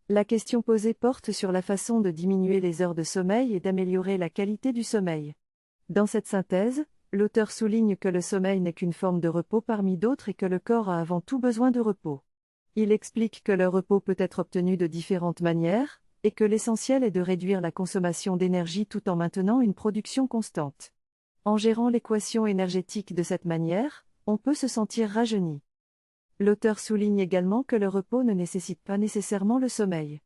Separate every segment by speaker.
Speaker 1: La question posée porte sur la façon de diminuer les heures de sommeil et d'améliorer la qualité du sommeil. Dans cette synthèse, l'auteur souligne que le sommeil n'est qu'une forme de repos parmi d'autres et que le corps a avant tout besoin de repos. Il explique que le repos peut être obtenu de différentes manières, et que l'essentiel est de réduire la consommation d'énergie tout en maintenant une production constante. En gérant l'équation énergétique de cette manière, on peut se sentir rajeuni. L'auteur souligne également que le repos ne nécessite pas nécessairement le sommeil.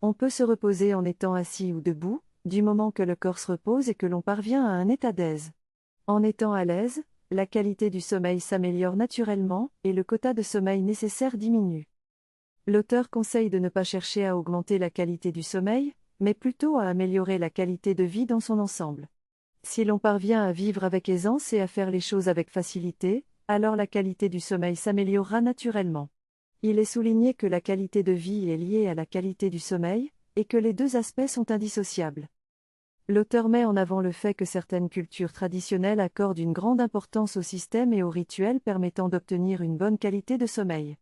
Speaker 1: On peut se reposer en étant assis ou debout, du moment que le corps se repose et que l'on parvient à un état d'aise. En étant à l'aise, la qualité du sommeil s'améliore naturellement, et le quota de sommeil nécessaire diminue. L'auteur conseille de ne pas chercher à augmenter la qualité du sommeil, mais plutôt à améliorer la qualité de vie dans son ensemble. Si l'on parvient à vivre avec aisance et à faire les choses avec facilité, alors la qualité du sommeil s'améliorera naturellement. Il est souligné que la qualité de vie est liée à la qualité du sommeil, et que les deux aspects sont indissociables. L'auteur met en avant le fait que certaines cultures traditionnelles accordent une grande importance au système et aux rituels permettant d'obtenir une bonne qualité de sommeil.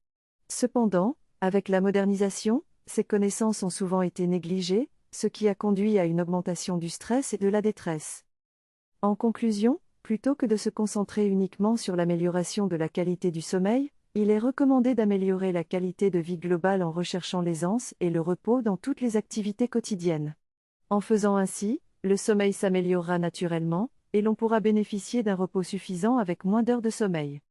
Speaker 1: Cependant, avec la modernisation, ces connaissances ont souvent été négligées, ce qui a conduit à une augmentation du stress et de la détresse. En conclusion, plutôt que de se concentrer uniquement sur l'amélioration de la qualité du sommeil, il est recommandé d'améliorer la qualité de vie globale en recherchant l'aisance et le repos dans toutes les activités quotidiennes. En faisant ainsi, le sommeil s'améliorera naturellement, et l'on pourra bénéficier d'un repos suffisant avec moins d'heures de sommeil.